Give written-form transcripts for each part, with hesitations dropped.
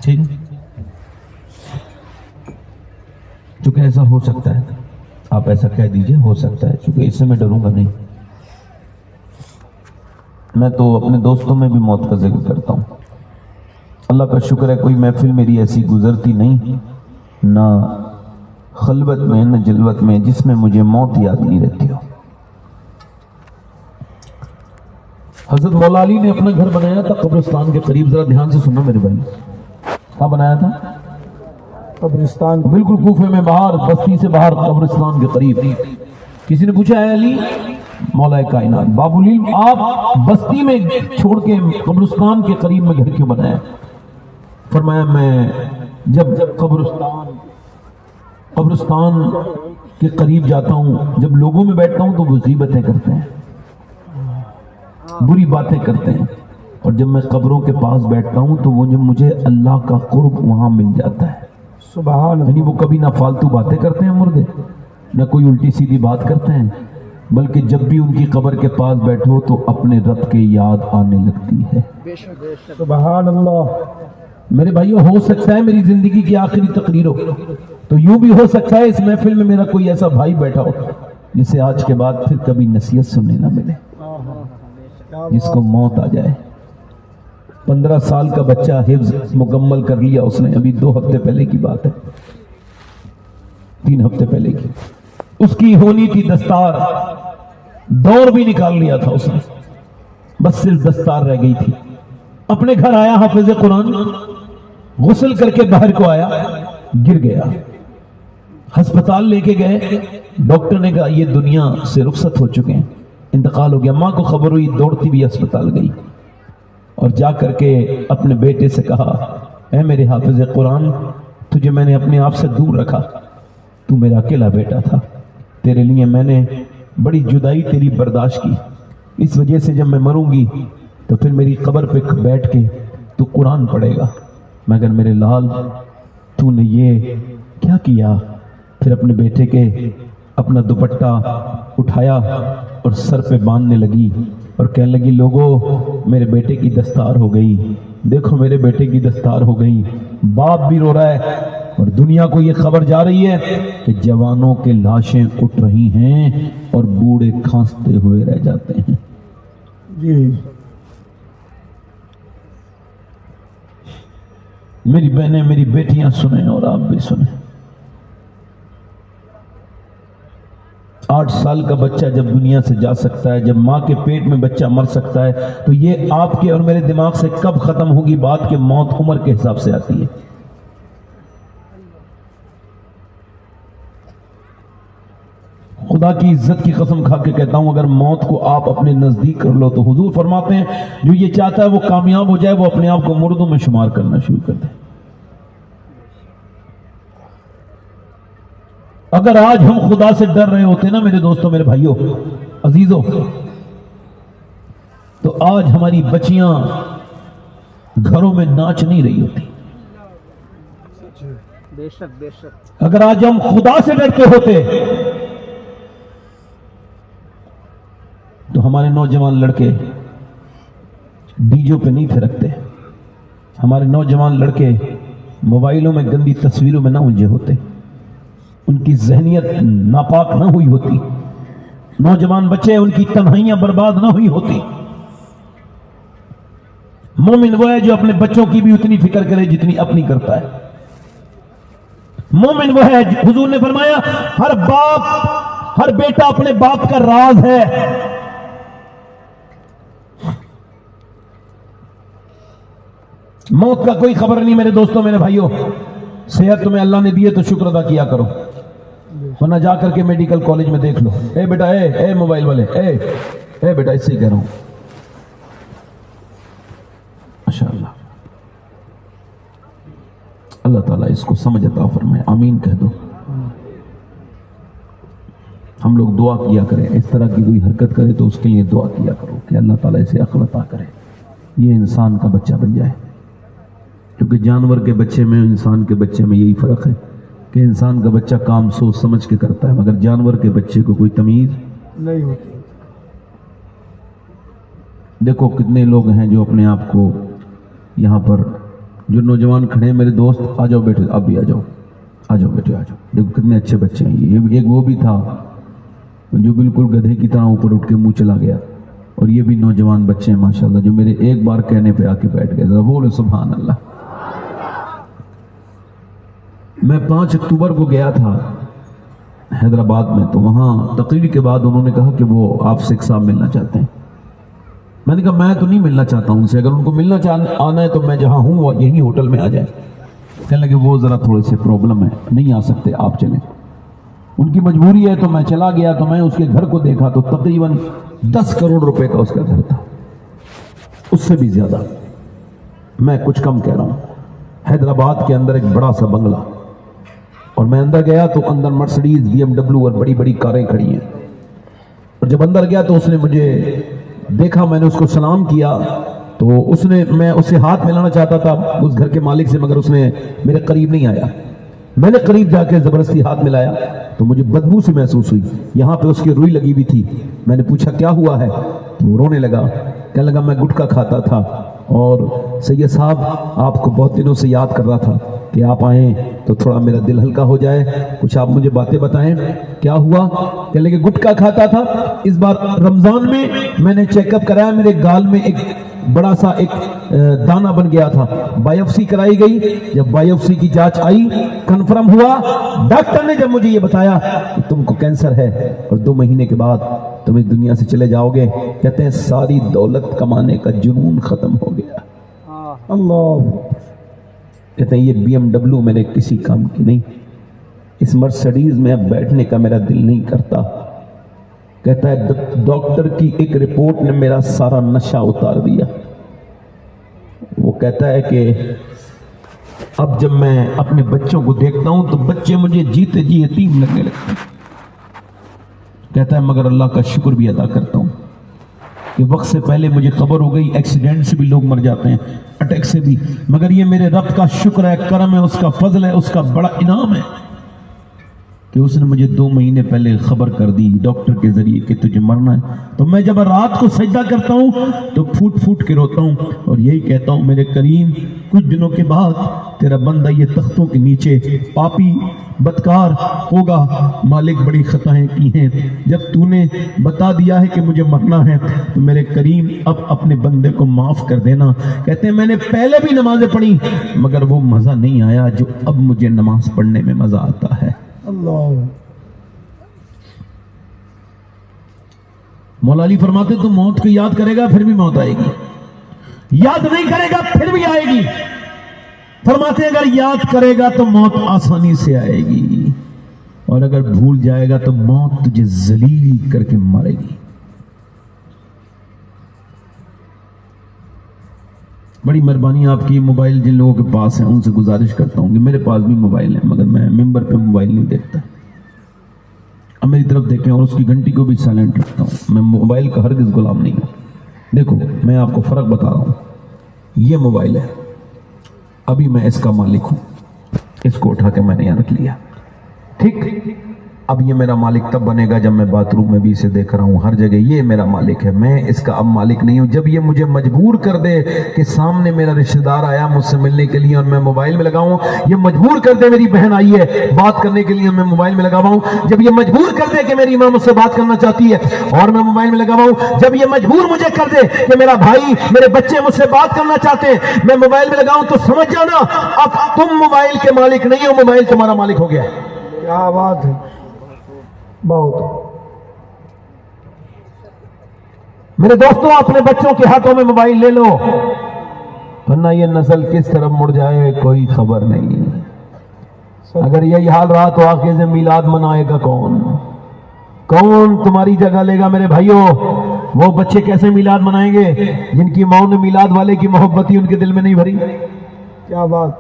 ٹھیک ہے؟ چونکہ ایسا ہو سکتا ہے، آپ ایسا کہہ دیجئے ہو سکتا ہے، چونکہ اس سے میں ڈروں گا نہیں. میں تو اپنے دوستوں میں بھی موت کا ذکر کرتا ہوں. اللہ کا شکر ہے کوئی محفل میری ایسی گزرتی نہیں، نہ خلوت میں نہ جلوت میں، جس میں مجھے موت یاد نہیں رہتی ہو. حضرت مولا علی نے اپنا گھر بنایا تھا قبرستان کے قریب. ذرا دھیان سے سننا میرے بھائی. کہاں بنایا تھا؟ قبرستان. بالکل کوفے میں باہر، بستی سے باہر، قبرستان کے قریب. کسی نے پوچھا ہے علی مولا کائنات باب العلم آپ بستی میں چھوڑ کے قبرستان کے قریب میں گھر کیوں بنایا؟ فرمایا میں جب قبرستان کے قریب جاتا ہوں، جب لوگوں میں بیٹھتا ہوں تو وہ غیبتیں کرتے ہیں، بری باتیں کرتے ہیں، اور جب میں قبروں کے پاس بیٹھتا ہوں تو وہ جب مجھے اللہ کا قرب وہاں مل جاتا ہے. سبحان یعنی وہ کبھی نہ فالتو باتیں کرتے ہیں مردے، نہ کوئی الٹی سیدھی بات کرتے ہیں، بلکہ جب بھی ان کی قبر کے پاس بیٹھو تو اپنے رب کے یاد آنے لگتی ہے. سبحان اللہ. میرے بھائیو ہو سکتا ہے میری زندگی کی آخری تقریر ہو، تو یوں بھی ہو سکتا ہے اس محفل میں میرا کوئی ایسا بھائی بیٹھا ہو جسے آج کے بعد پھر کبھی نصیحت سننے نہ ملے، جس کو موت آ جائے. 15 سال کا بچہ حفظ مکمل کر لیا اس نے، ابھی 2 ہفتے پہلے کی بات ہے، 3 ہفتے پہلے کی. اس کی ہونی تھی دستار، دور بھی نکال لیا تھا اس نے، بس صرف دستار رہ گئی تھی. اپنے گھر آیا حافظ قرآن، غسل کر کے باہر کو آیا، گر گیا. ہسپتال لے کے گئے، ڈاکٹر نے کہا یہ دنیا سے رخصت ہو چکے ہیں، انتقال ہو گیا. ماں کو خبر ہوئی، دوڑتی بھی ہسپتال گئی اور جا کر کے اپنے بیٹے سے کہا اے میرے حافظ قرآن، تجھے میں نے اپنے آپ سے دور رکھا، تو میرا اکیلا بیٹا تھا، تیرے لیے میں نے بڑی جدائی تیری برداشت کی، اس وجہ سے جب میں مروں گی تو پھر میری قبر پہ بیٹھ کے تو قرآن پڑھے گا، مگر میرے لال تو نے یہ کیا کیا؟ پھر اپنے بیٹے کے اپنا دوپٹہ اٹھایا اور سر پہ باندھنے لگی اور کہنے لگی لوگوں میرے بیٹے کی دستار ہو گئی، دیکھو میرے بیٹے کی دستار ہو گئی. باپ بھی رو رہا ہے اور دنیا کو یہ خبر جا رہی ہے کہ جوانوں کے لاشیں اٹھ رہی ہیں اور بوڑھے کھانستے ہوئے رہ جاتے ہیں. جی میری بہنیں میری بیٹیاں سنیں اور آپ بھی سنیں. 8 سال کا بچہ جب دنیا سے جا سکتا ہے، جب ماں کے پیٹ میں بچہ مر سکتا ہے، تو یہ آپ کے اور میرے دماغ سے کب ختم ہوگی بات کہ موت عمر کے حساب سے آتی ہے. خدا کی عزت کی قسم کھا کے کہتا ہوں اگر موت کو آپ اپنے نزدیک کر لو تو حضور فرماتے ہیں جو یہ چاہتا ہے وہ کامیاب ہو جائے، وہ اپنے آپ کو مردوں میں شمار کرنا شروع کر دے. اگر آج ہم خدا سے ڈر رہے ہوتے نا میرے دوستوں، میرے بھائیوں عزیزوں، تو آج ہماری بچیاں گھروں میں ناچ نہیں رہی ہوتی. بے شک بے شک. اگر آج ہم خدا سے ڈرتے ہوتے تو ہمارے نوجوان لڑکے ڈیجو پہ نہیں تھرکتے، ہمارے نوجوان لڑکے موبائلوں میں گندی تصویروں میں نہ الجھے ہوتے، ان کی ذہنیت ناپاک نہ ہوئی ہوتی، نوجوان بچے ان کی تنہائیاں برباد نہ ہوئی ہوتی. مومن وہ ہے جو اپنے بچوں کی بھی اتنی فکر کرے جتنی اپنی کرتا ہے. مومن وہ ہے، حضور نے فرمایا ہر باپ ہر بیٹا اپنے باپ کا راز ہے. موت کا کوئی خبر نہیں میرے دوستوں میرے بھائیوں. صحت تمہیں اللہ نے دی ہے تو شکر ادا کیا کرو، ورنہ جا کر کے میڈیکل کالج میں دیکھ لو. اے بیٹا اے موبائل والے اے بیٹا اس سے ہی کہہ رہا ہوں. ماشاءاللہ اللہ تعالیٰ اس کو سمجھ عطا فرمائے، آمین کہہ دو. ہم لوگ دعا کیا کریں، اس طرح کی کوئی حرکت کرے تو اس کے لیے دعا کیا کرو کہ اللہ تعالیٰ اسے عقل عطا کرے، یہ انسان کا بچہ بن جائے. کیونکہ جانور کے بچے میں انسان کے بچے میں یہی فرق ہے کہ انسان کا بچہ کام سوچ سمجھ کے کرتا ہے، مگر جانور کے بچے کو کوئی تمیز نہیں ہوتی. دیکھو کتنے لوگ ہیں جو اپنے آپ کو یہاں پر جو نوجوان کھڑے ہیں میرے دوست، آ جاؤ بیٹے، آپ بھی آ جاؤ، آ جاؤ بیٹے، آ جاؤ. دیکھو کتنے اچھے بچے ہیں. یہ ایک وہ بھی تھا جو بالکل گدھے کی طرح اوپر اٹھ کے منہ چلا گیا، اور یہ بھی نوجوان بچے ہیں ماشاءاللہ جو میرے ایک بار کہنے پہ آ کے بیٹھ گئے. ذرا بولے سبحان اللہ. میں 5 اکتوبر کو گیا تھا حیدرآباد میں، تو وہاں تقریر کے بعد انہوں نے کہا کہ وہ آپ سے ایک صاحب ملنا چاہتے ہیں. میں نے کہا میں تو نہیں ملنا چاہتا ہوں ان سے، اگر ان کو ملنا آنا ہے تو میں جہاں ہوں وہ یہی ہوٹل میں آ جائیں. کہنے لگے وہ ذرا تھوڑے سے پرابلم ہے، نہیں آ سکتے، آپ چلیں. ان کی مجبوری ہے. تو میں چلا گیا تو میں اس کے گھر کو دیکھا تو تقریباً 10 کروڑ روپے کا اس کا گھر تھا، اس سے بھی زیادہ، میں کچھ کم کہہ رہا ہوں. حیدرآباد کے اندر ایک بڑا سا بنگلہ، اور میں اندر گیا تو اندر مرسڈیز، BMW اور بڑی بڑی کاریں کھڑی ہیں. اور جب اندر گیا تو اس نے مجھے دیکھا، میں نے اس کو سلام کیا تو میں اس سے ہاتھ ملانا چاہتا تھا اس گھر کے مالک سے، مگر اس نے میرے قریب نہیں آیا. میں نے قریب جا کے زبردستی ہاتھ ملایا تو مجھے بدبو سی محسوس ہوئی. یہاں پہ اس کی روئی لگی ہوئی تھی. میں نے پوچھا کیا ہوا ہے تو وہ رونے لگا. کہنے لگا میں گٹکا کھاتا تھا اور سید صاحب آپ کو بہت دنوں سے یاد کر رہا تھا کہ آپ آئیں تو تھوڑا میرا دل ہلکا ہو جائے، کچھ آپ مجھے باتیں بتائیں کیا ہوا. کہنے لگے گٹکا کھاتا تھا، اس بار رمضان میں نے چیک اپ کرایا، میرے گال میں ایک بڑا سا ایک دانہ بن گیا تھا. بایوپسی کرائی گئی، جب بایوپسی کی جانچ آئی کنفرم ہوا، ڈاکٹر نے جب مجھے یہ بتایا کہ تم کو کینسر ہے اور 2 مہینے کے بعد تم اس دنیا سے چلے جاؤ گے، کہتے ہیں ساری دولت کمانے کا جنون ختم ہو گیا. اللہ. کہتے ہیں یہ BMW میرے کسی کام کی نہیں، اس مرسڈیز میں اب بیٹھنے کا میرا دل نہیں کرتا. کہتا ہے ڈاکٹر کی ایک رپورٹ نے میرا سارا نشہ اتار دیا. وہ کہتا ہے کہ اب جب میں اپنے بچوں کو دیکھتا ہوں تو بچے مجھے جیتے جی یتیم لگنے لگتے ہیں. کہتا ہے مگر اللہ کا شکر بھی ادا کرتا ہوں کہ وقت سے پہلے مجھے خبر ہو گئی. ایکسیڈنٹ سے بھی لوگ مر جاتے ہیں، اٹیک سے بھی، مگر یہ میرے رب کا شکر ہے، کرم ہے، اس کا فضل ہے، اس کا بڑا انعام ہے کہ اس نے مجھے 2 مہینے پہلے خبر کر دی ڈاکٹر کے ذریعے کہ تجھے مرنا ہے. تو میں جب رات کو سجدہ کرتا ہوں تو پھوٹ پھوٹ کے روتا ہوں اور یہی کہتا ہوں میرے کریم کچھ دنوں کے بعد تیرا بندہ یہ تختوں کے نیچے پاپی بدکار ہوگا. مالک بڑی خطائیں کی ہیں، جب تو نے بتا دیا ہے کہ مجھے مرنا ہے تو میرے کریم اب اپنے بندے کو معاف کر دینا. کہتے ہیں میں نے پہلے بھی نمازیں پڑھی مگر وہ مزہ نہیں آیا جو اب مجھے نماز پڑھنے میں مزہ آتا ہے. اللہ. مولا علی فرماتے تو موت کو یاد کرے گا پھر بھی موت آئے گی، یاد نہیں کرے گا پھر بھی آئے گی. فرماتے اگر یاد کرے گا تو موت آسانی سے آئے گی، اور اگر بھول جائے گا تو موت تجھے ذلیل کر کے مارے گی. بڑی مہربانی آپ کی. موبائل جن لوگوں کے پاس ہیں ان سے گزارش کرتا ہوں کہ میرے پاس بھی موبائل ہے مگر میں ممبر پہ موبائل نہیں دیکھتا. اب میری طرف دیکھیں اور اس کی گھنٹی کو بھی سائلنٹ رکھتا ہوں. میں موبائل کا ہرگز غلام نہیں ہوں. دیکھو میں آپ کو فرق بتا رہا ہوں. یہ موبائل ہے، ابھی میں اس کا مالک ہوں، اس کو اٹھا کے میں نے یہاں رکھ لیا، ٹھیک. اب یہ میرا مالک تب بنے گا جب میں باتھ روم میں بھی اسے دیکھ رہا ہوں، ہر جگہ یہ میرا مالک ہے. میں اس کا اب مالک نہیں ہوں. جب یہ مجھے مجبور کر دے کہ سامنے میرا رشتہ دار آیا مجھ سے ملنے کے لیے اور میں موبائل میں لگاؤں، یہ مجبور کر دے میری بہن آئی ہے بات کرنے کے لیے میں موبائل میں لگا ہوں، جب یہ مجبور کر دے کہ میری ماں مجھ سے بات کرنا چاہتی ہے اور میں موبائل میں لگا ہوں، جب یہ مجبور مجھے کر دے کہ میرا بھائی میرے بچے مجھ سے بات کرنا چاہتے ہیں میں موبائل میں لگاؤں، تو سمجھ جانا اب تم موبائل کے مالک نہیں ہو، موبائل تمہارا مالک ہو گیا. کیا بات ہے. بہت. میرے دوستوں اپنے بچوں کے ہاتھوں میں موبائل لے لو ورنہ یہ نسل کس طرف مڑ جائے کوئی خبر نہیں. اگر یہی حال رہا تو آخر سے میلاد منائے گا کون؟ کون تمہاری جگہ لے گا؟ میرے بھائیوں وہ بچے کیسے میلاد منائیں گے جن کی ماں نے میلاد والے کی محبت ہی ان کے دل میں نہیں بھری؟ کیا بات.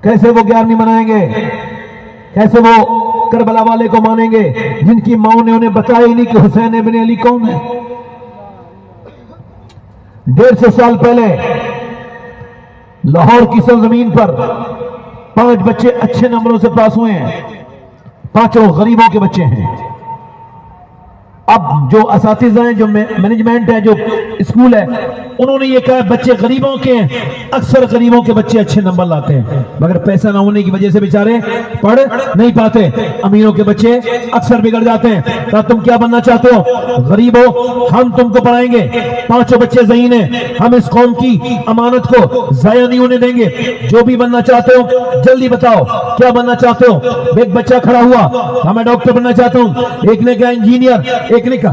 کیسے وہ 11ویں منائیں گے؟ کیسے وہ کربلا والے کو مانیں گے جن کی ماں نے انہیں بتایا ہی نہیں کہ حسین ابن علی کون ہے؟ 150 سال پہلے لاہور کی سرزمین پر 5 بچے اچھے نمبروں سے پاس ہوئے ہیں، 5 غریبوں کے بچے ہیں. اب جو اساتذہ ہیں، جو مینجمنٹ ہے، جو اسکول ہے، انہوں نے یہ کہا بچے غریبوں کے ہیں، اکثر غریبوں کے بچے اچھے نمبر لاتے ہیں، مگر پیسہ نہ ہونے کی وجہ سے بیچارے پڑھ نہیں پاتے، امیروں کے بچے اکثر بگڑ جاتے ہیں۔ کہا تم کیا بننا چاہتے ہو؟ غریب ہو، ہم تم کو پڑھائیں گے، 5 بچے ذہین ہیں، ہم اس قوم کی امانت کو ضائع نہیں ہونے دیں گے، جو بھی بننا چاہتے ہو جلدی بتاؤ کیا بننا چاہتے ہو۔ ایک بچہ کھڑا ہوا، ہاں میں ڈاکٹر بننا چاہتا ہوں، ایک نے کہا انجینئر، ایک نے کہا